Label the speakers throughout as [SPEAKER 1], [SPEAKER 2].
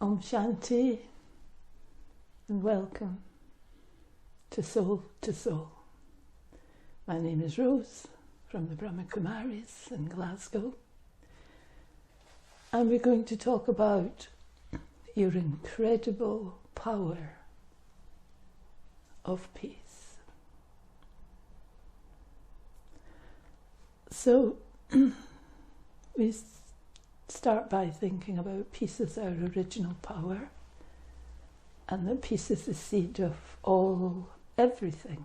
[SPEAKER 1] Om Shanti and welcome to Soul to Soul. My name is Rose from the Brahma Kumaris in Glasgow, and we're going to talk about your incredible power of peace. So we start by thinking about peace as our original power, and that peace is the seed of everything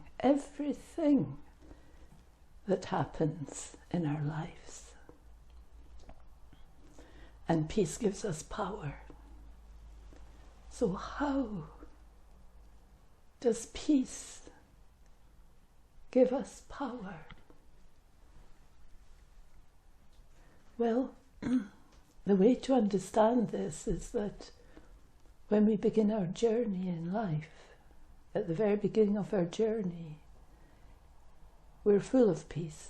[SPEAKER 1] that happens in our lives. And peace gives us power. So how does peace give us power? Well, the way to understand this is that when we begin our journey in life, at the very beginning of our journey, we're full of peace.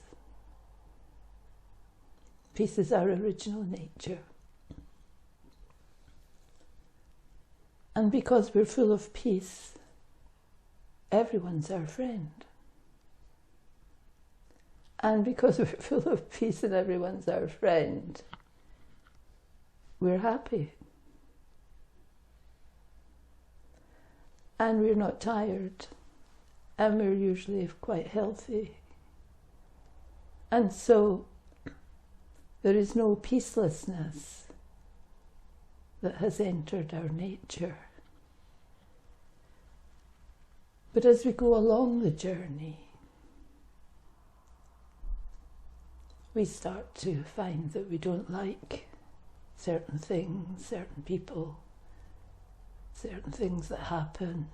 [SPEAKER 1] Peace is our original nature. And because we're full of peace, everyone's our friend. And because we're full of peace and everyone's our friend, we're happy. And we're not tired. And we're usually quite healthy. And so there is no peacelessness that has entered our nature. But as we go along the journey, we start to find that we don't like certain things, certain people, certain things that happen,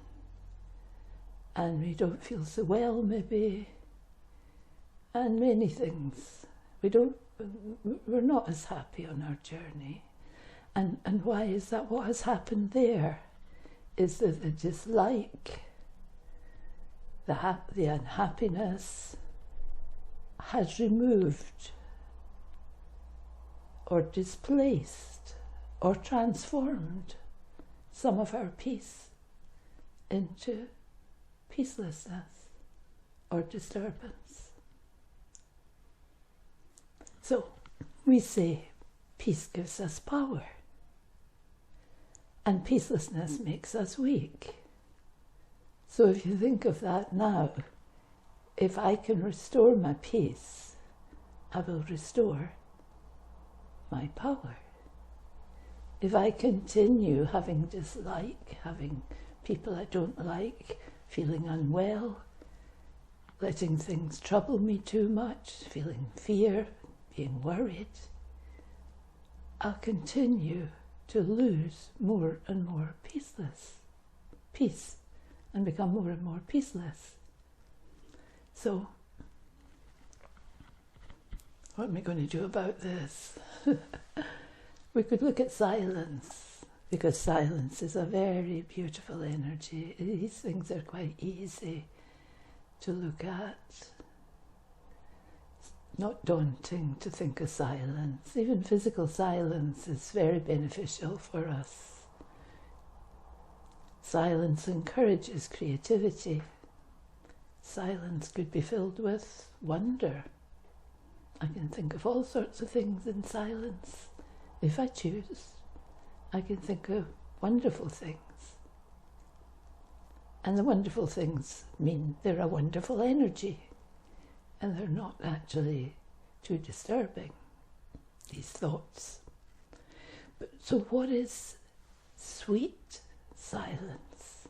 [SPEAKER 1] and we don't feel so well maybe, and many things. We're not as happy on our journey. And why is that? What has happened there is that the dislike, the unhappiness has removed or displaced or transformed some of our peace into peacelessness or disturbance. So we say peace gives us power and peacelessness makes us weak. So if you think of that now, if I can restore my peace, I will restore my power. If I continue having dislike, having people I don't like, feeling unwell, letting things trouble me too much, feeling fear, being worried, I'll continue to lose more and more peace, and become more and more peaceless. So, what am I going to do about this? We could look at silence, because silence is a very beautiful energy. These things are quite easy to look at. It's not daunting to think of silence. Even physical silence is very beneficial for us. Silence encourages creativity. Silence could be filled with wonder. I can think of all sorts of things in silence. If I choose, I can think of wonderful things. And the wonderful things mean they're a wonderful energy, and they're not actually too disturbing, these thoughts. So what is sweet silence?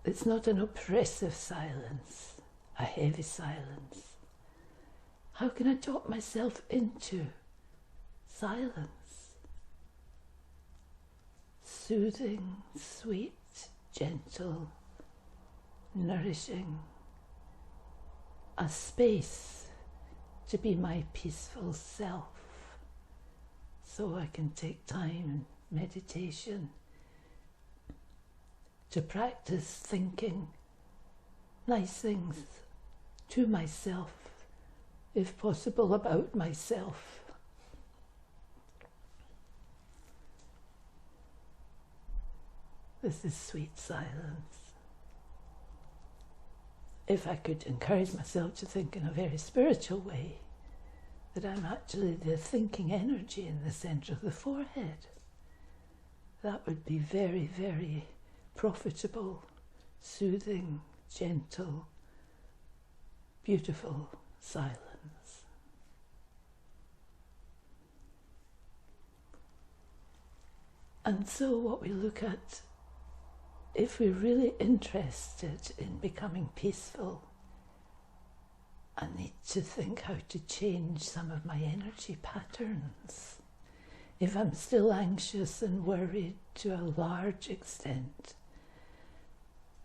[SPEAKER 1] It's not an oppressive silence, a heavy silence. How can I talk myself into silence? Soothing, sweet, gentle, nourishing. A space to be my peaceful self. So I can take time in meditation to practice thinking nice things to myself, if possible, about myself. This is sweet silence. If I could encourage myself to think in a very spiritual way, that I'm actually the thinking energy in the centre of the forehead, that would be very, very profitable, soothing, gentle, beautiful silence. And so what we look at, if we're really interested in becoming peaceful, I need to think how to change some of my energy patterns. If I'm still anxious and worried to a large extent,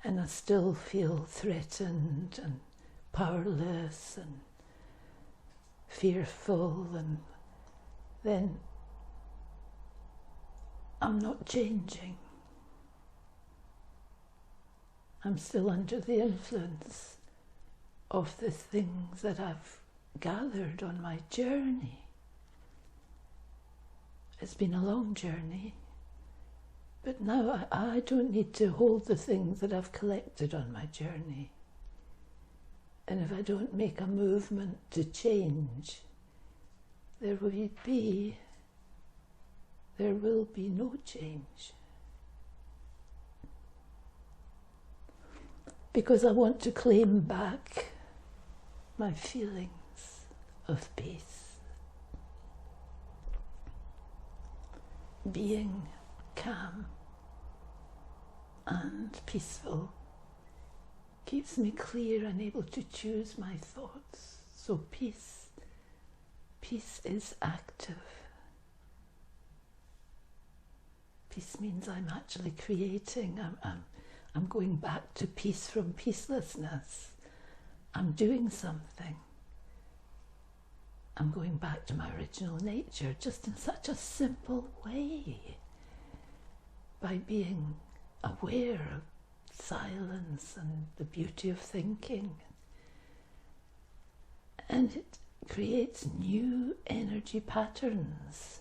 [SPEAKER 1] and I still feel threatened and powerless and fearful, and then I'm not changing. I'm still under the influence of the things that I've gathered on my journey. It's been a long journey, but now I don't need to hold the things that I've collected on my journey. And if I don't make a movement to change, there will be no change. Because I want to claim back my feelings of peace. Being calm and peaceful keeps me clear and able to choose my thoughts. So peace is active. Peace means I'm actually creating. I'm going back to peace from peacelessness. I'm doing something. I'm going back to my original nature, just in such a simple way, by being aware of silence and the beauty of thinking. And it creates new energy patterns.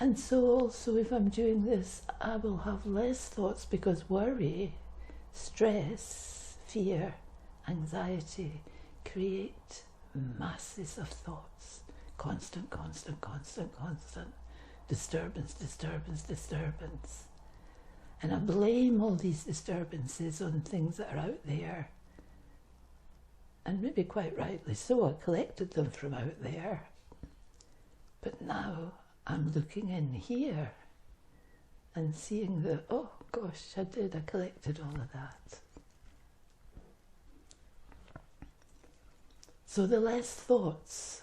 [SPEAKER 1] And so also if I'm doing this, I will have less thoughts, because worry, stress, fear, anxiety create masses of thoughts. Constant, disturbance. And I blame all these disturbances on things that are out there. And maybe quite rightly so, I collected them from out there. But now I'm looking in here and seeing that, oh gosh, I collected all of that. So the less thoughts,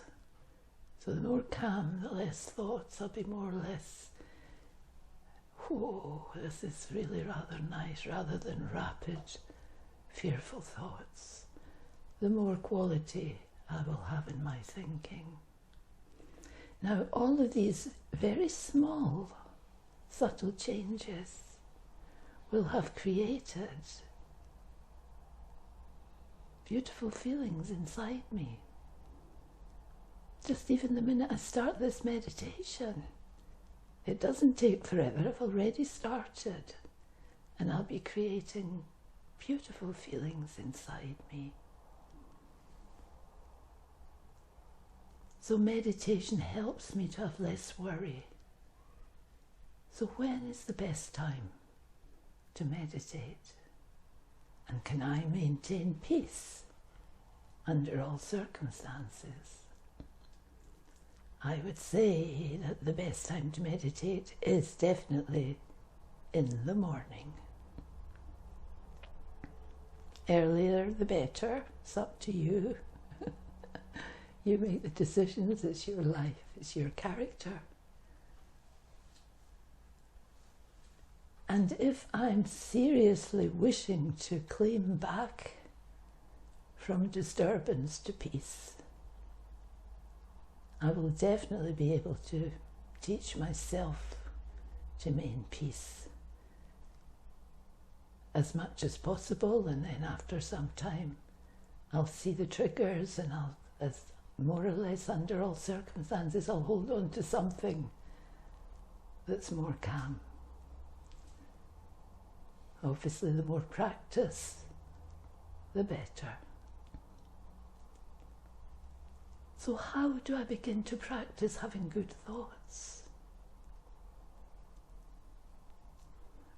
[SPEAKER 1] so the more calm, the less thoughts, I'll be more or less, whoa, this is really rather nice, rather than rapid, fearful thoughts. The more quality I will have in my thinking. Now, all of these very small, subtle changes will have created beautiful feelings inside me. Just even the minute I start this meditation, it doesn't take forever. I've already started, and I'll be creating beautiful feelings inside me. So meditation helps me to have less worry. So when is the best time to meditate? And can I maintain peace under all circumstances? I would say that the best time to meditate is definitely in the morning. Earlier the better, it's up to you. You make the decisions, it's your life, it's your character. And if I'm seriously wishing to claim back from disturbance to peace, I will definitely be able to teach myself to maintain peace as much as possible, and then after some time I'll see the triggers, and I'll, as more or less under all circumstances, I'll hold on to something that's more calm. Obviously, the more practice, the better. So how do I begin to practice having good thoughts?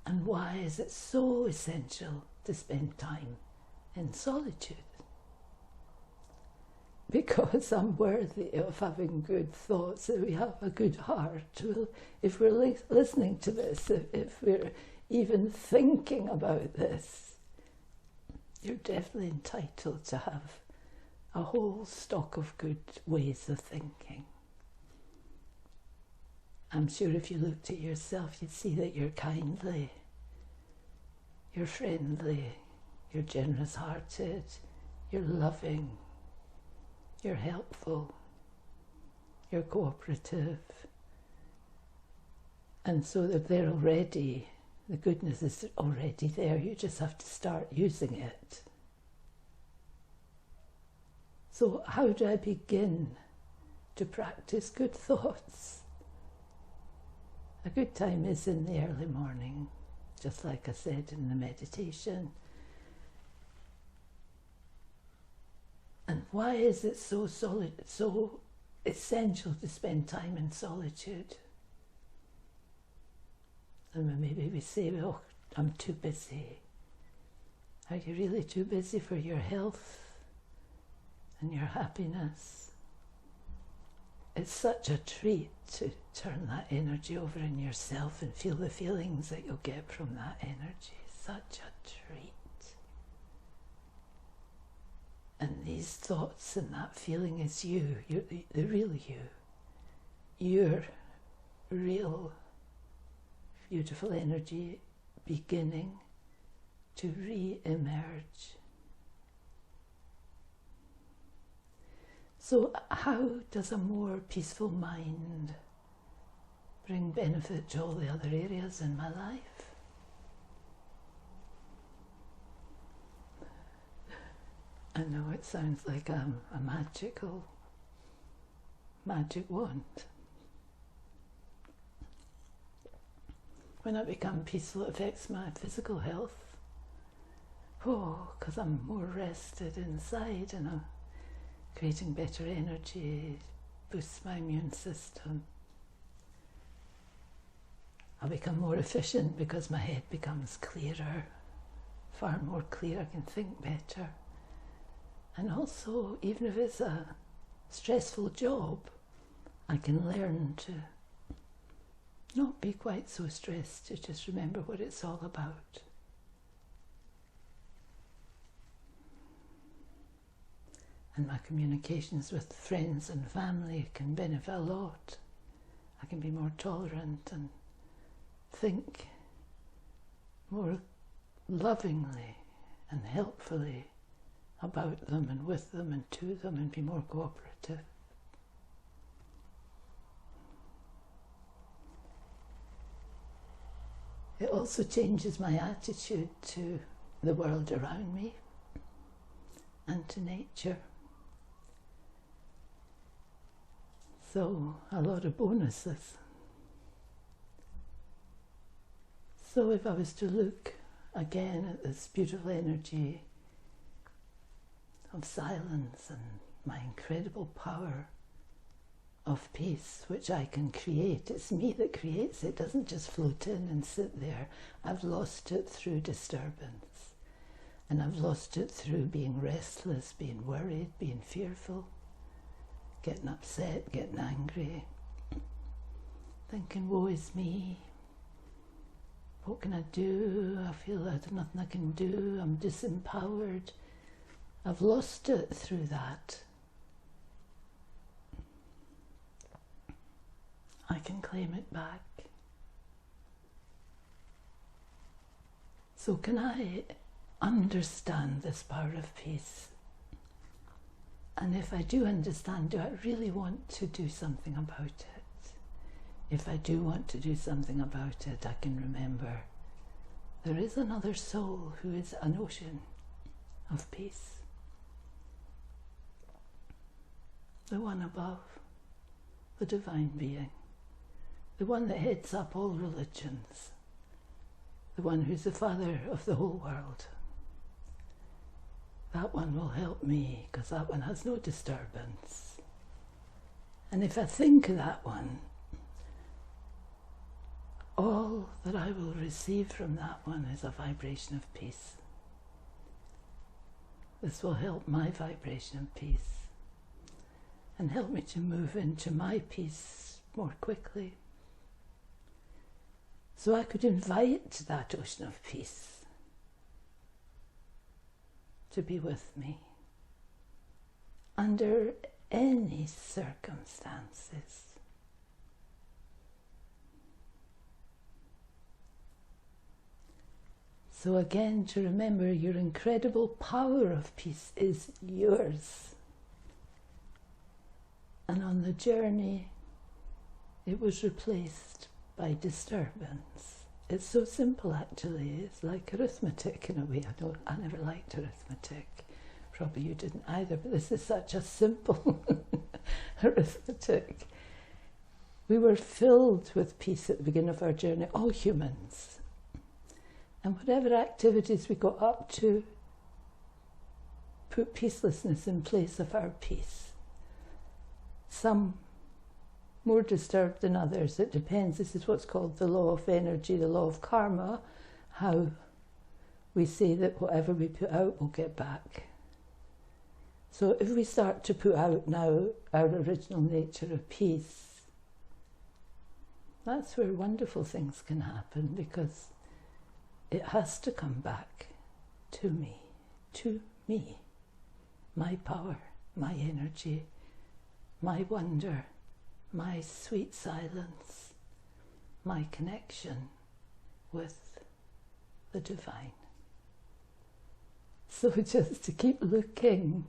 [SPEAKER 1] And why is it so essential to spend time in solitude? Because I'm worthy of having good thoughts, that we have a good heart. If we're listening to this, if we're even thinking about this, you're definitely entitled to have a whole stock of good ways of thinking. I'm sure if you looked at yourself, you'd see that you're kindly, you're friendly, you're generous-hearted, you're loving, you're helpful, you're cooperative. And so that they're already, the goodness is already there, you just have to start using it. So how do I begin to practice good thoughts? A good time is in the early morning, just like I said in the meditation. And why is it so essential to spend time in solitude? And maybe we say, oh, I'm too busy. Are you really too busy for your health and your happiness? It's such a treat to turn that energy over in yourself and feel the feelings that you'll get from that energy. Such a treat. And these thoughts and that feeling is you. You're the real you. Your real beautiful energy beginning to re-emerge. So how does a more peaceful mind bring benefit to all the other areas in my life? I know it sounds like a magic wand. When I become peaceful, it affects my physical health. Oh, because I'm more rested inside and I'm creating better energy, boosts my immune system. I'll become more efficient because my head becomes clearer, far more clear. I can think better. And also, even if it's a stressful job, I can learn to not be quite so stressed, to just remember what it's all about. And my communications with friends and family can benefit a lot. I can be more tolerant and think more lovingly and helpfully about them and with them and to them, and be more cooperative. It also changes my attitude to the world around me and to nature. So, a lot of bonuses. So if I was to look again at this beautiful energy of silence and my incredible power of peace, which I can create. It's me that creates it. It doesn't just float in and sit there. I've lost it through disturbance. And I've lost it through being restless, being worried, being fearful, getting upset, getting angry, thinking, woe is me. What can I do? I feel there's nothing I can do. I'm disempowered. I've lost it through that. I can claim it back. So can I understand this power of peace? And if I do understand, do I really want to do something about it? If I do want to do something about it, I can remember there is another soul who is an ocean of peace. The one above, the divine being, the one that heads up all religions, the one who's the father of the whole world. That one will help me, because that one has no disturbance. And if I think of that one, all that I will receive from that one is a vibration of peace. This will help my vibration of peace and help me to move into my peace more quickly. So I could invite that ocean of peace to be with me under any circumstances. So again, to remember your incredible power of peace is yours. And on the journey, it was replaced by disturbance. It's so simple, actually. It's like arithmetic in a way. I never liked arithmetic. Probably you didn't either, but this is such a simple arithmetic. We were filled with peace at the beginning of our journey, all humans. And whatever activities we got up to put peacelessness in place of our peace. Some more disturbed than others. It depends. This is what's called the law of energy, the law of karma, how we say that whatever we put out we'll get back. So if we start to put out now our original nature of peace, that's where wonderful things can happen, because it has to come back to me, my power, my energy, my wonder, my sweet silence, my connection with the divine. So just to keep looking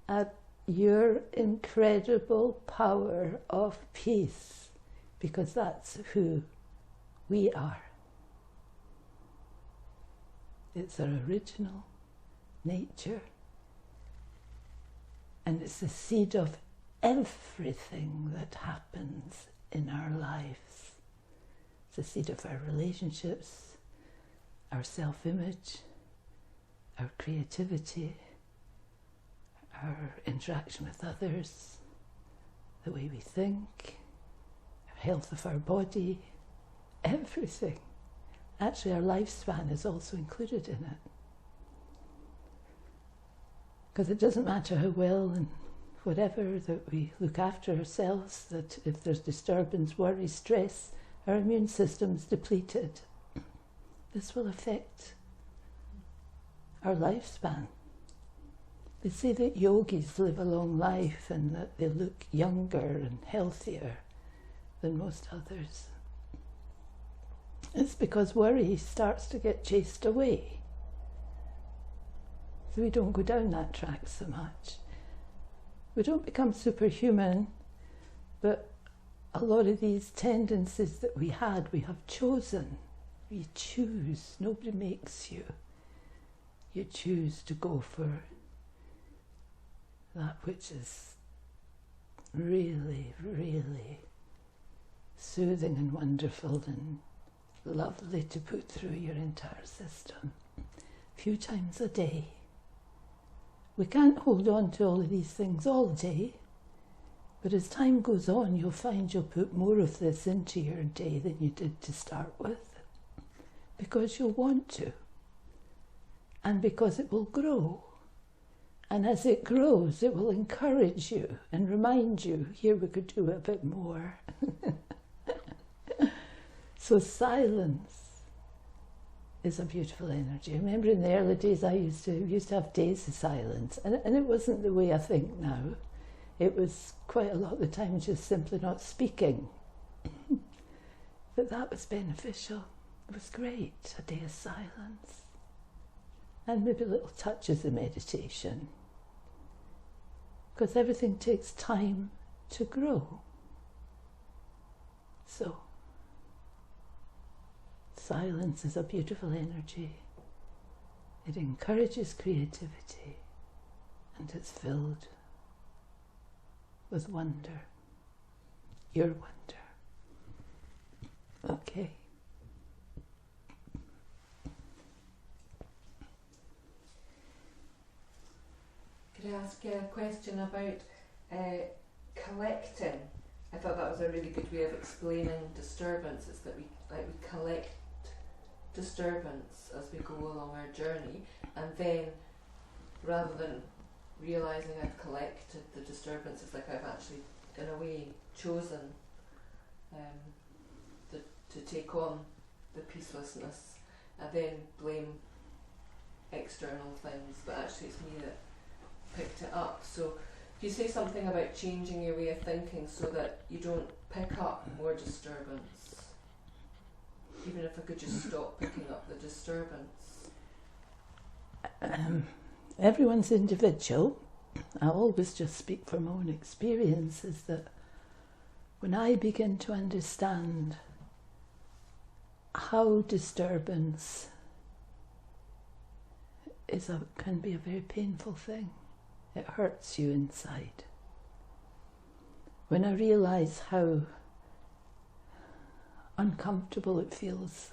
[SPEAKER 1] at your incredible power of peace, because that's who we are. It's our original nature, and it's the seed of everything that happens in our lives. It's the seed of our relationships, our self-image, our creativity, our interaction with others, the way we think, our health of our body, everything. Actually, our lifespan is also included in it. Because it doesn't matter how well and whatever that we look after ourselves, that if there's disturbance, worry, stress, our immune system's depleted. This will affect our lifespan. They say that yogis live a long life and that they look younger and healthier than most others. It's because worry starts to get chased away. So we don't go down that track so much. We don't become superhuman, but a lot of these tendencies that we had, we have chosen. You choose. Nobody makes you. You choose to go for that which is really, really soothing and wonderful and lovely to put through your entire system a few times a day. We can't hold on to all of these things all day, but as time goes on, you'll find you'll put more of this into your day than you did to start with, because you'll want to, and because it will grow. And as it grows, it will encourage you and remind you, here we could do a bit more. So silence is a beautiful energy. I remember in the early days I used to have days of silence, and it wasn't the way I think now. It was quite a lot of the time just simply not speaking. But that was beneficial. It was great, a day of silence. And maybe little touches of meditation. Because everything takes time to grow. So, silence is a beautiful energy. It encourages creativity, and it's filled with wonder. Your wonder. Okay.
[SPEAKER 2] Could I ask a question about collecting? I thought that was a really good way of explaining disturbance, is that we collect disturbance as we go along our journey, and then rather than realising I've collected the disturbance, it's like I've actually in a way chosen to take on the peacelessness, and then blame external things, but actually it's me that picked it up. So if you say something about changing your way of thinking so that you don't pick up more disturbance, even if I could just stop picking up the disturbance.
[SPEAKER 1] Everyone's individual. I always just speak from my own experience, is that when I begin to understand how disturbance can be a very painful thing, it hurts you inside. When I realise how uncomfortable it feels,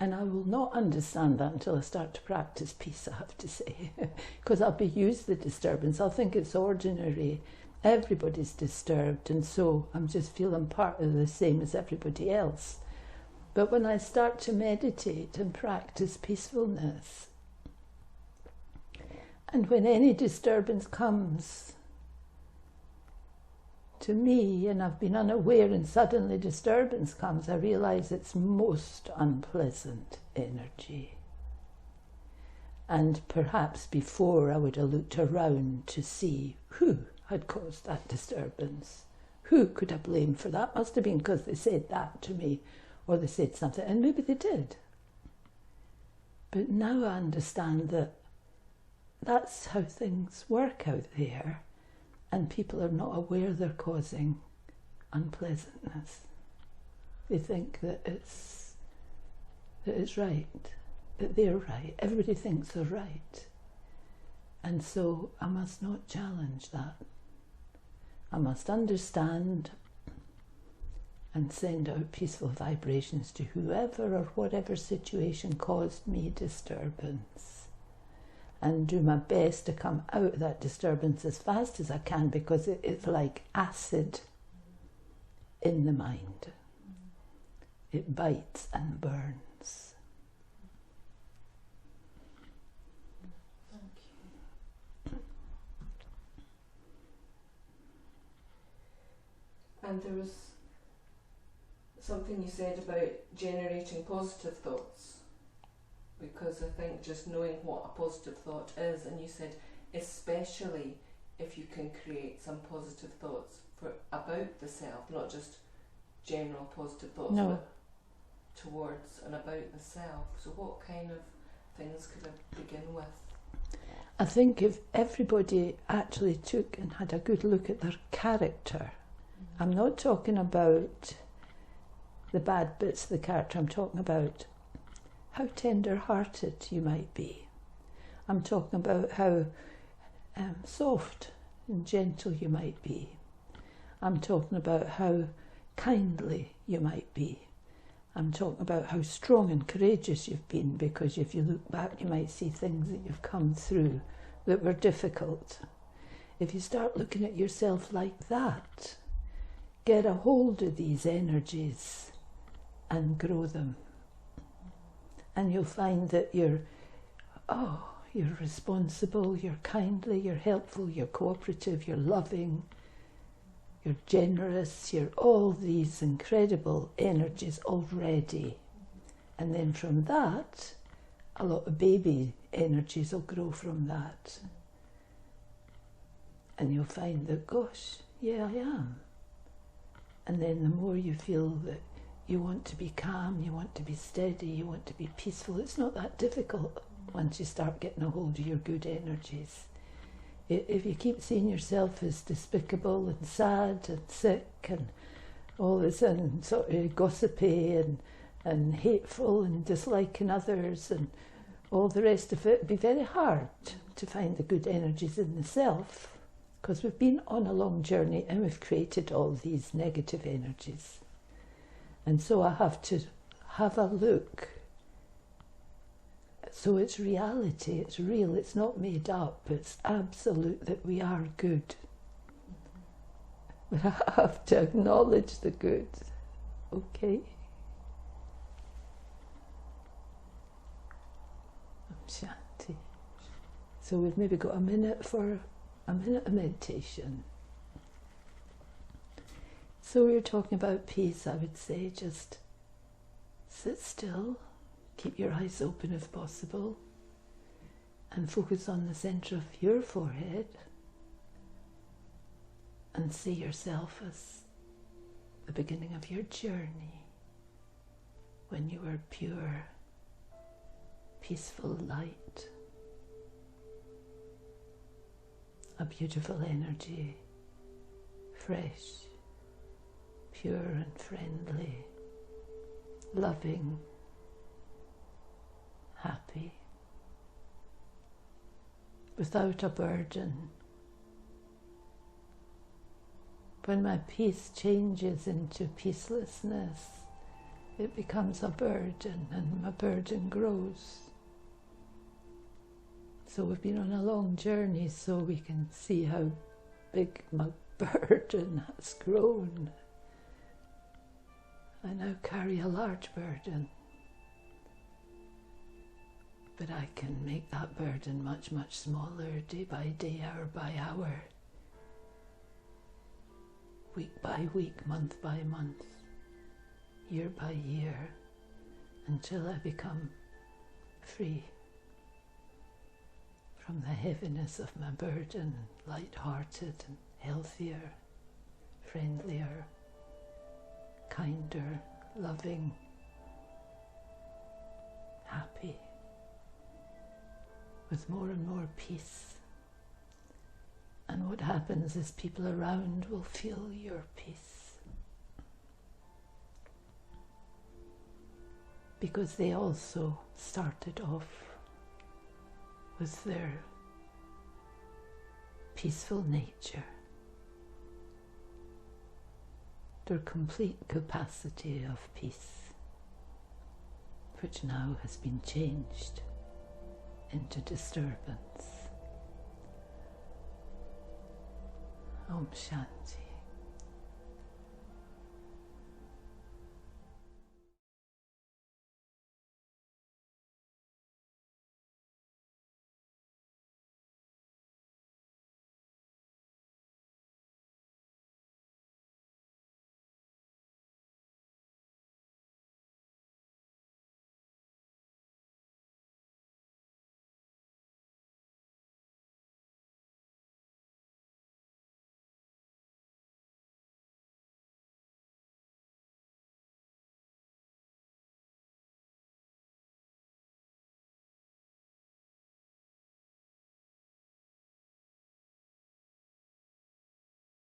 [SPEAKER 1] and I will not understand that until I start to practice peace, I have to say, because I'll be used to the disturbance. I'll think it's ordinary. Everybody's disturbed, and so I'm just feeling part of the same as everybody else. But when I start to meditate and practice peacefulness, and when any disturbance comes to me and I've been unaware and suddenly disturbance comes, I realise it's most unpleasant energy. And perhaps before I would have looked around to see who had caused that disturbance. Who could I blame for that? Must have been because they said that to me, or they said something, and maybe they did. But now I understand that that's how things work out there, and people are not aware they're causing unpleasantness. They think that it's right, that they're right. Everybody thinks they're right. And so I must not challenge that. I must understand and send out peaceful vibrations to whoever or whatever situation caused me disturbance, and do my best to come out of that disturbance as fast as I can, because it's like acid in the mind. It bites and burns.
[SPEAKER 2] Thank you. And there was something you said about generating positive thoughts, because I think just knowing what a positive thought is, and you said especially if you can create some positive thoughts about the self, not just general positive thoughts, but towards and about the self. So what kind of things could I begin with?
[SPEAKER 1] I think if everybody actually took and had a good look at their character, I'm not talking about the bad bits of the character, I'm talking about how tender-hearted you might be. I'm talking about how soft and gentle you might be. I'm talking about how kindly you might be. I'm talking about how strong and courageous you've been, because if you look back you might see things that you've come through that were difficult. If you start looking at yourself like that, get a hold of these energies and grow them. And you'll find that you're responsible, you're kindly, you're helpful, you're cooperative, you're loving, you're generous, you're all these incredible energies already. And then from that, a lot of baby energies will grow from that. And you'll find that, gosh, yeah, I am. And then the more you feel that you want to be calm, you want to be steady, you want to be peaceful, it's not that difficult once you start getting a hold of your good energies. If you keep seeing yourself as despicable and sad and sick and all this and sort of gossipy and hateful and disliking others and all the rest of it, it'd be very hard to find the good energies in the self, because we've been on a long journey and we've created all these negative energies. And so I have to have a look. So it's reality, it's real, it's not made up, it's absolute that we are good. But I have to acknowledge the good, okay? Shanti. So we've maybe got a minute of meditation. So we were talking about peace. I would say just sit still, keep your eyes open if possible, and focus on the centre of your forehead, and see yourself as the beginning of your journey, when you were pure, peaceful light, a beautiful energy, fresh, pure and friendly, loving, happy, without a burden. When my peace changes into peacelessness, it becomes a burden, and my burden grows. So we've been on a long journey, so we can see how big my burden has grown. I now carry a large burden, but I can make that burden much, much smaller, day by day, hour by hour, week by week, month by month, year by year, until I become free from the heaviness of my burden, light-hearted and healthier, friendlier, kinder, loving, happy, with more and more peace. And what happens is people around will feel your peace, because they also started off with their peaceful nature, their complete capacity of peace, which now has been changed into disturbance. Om Shanti.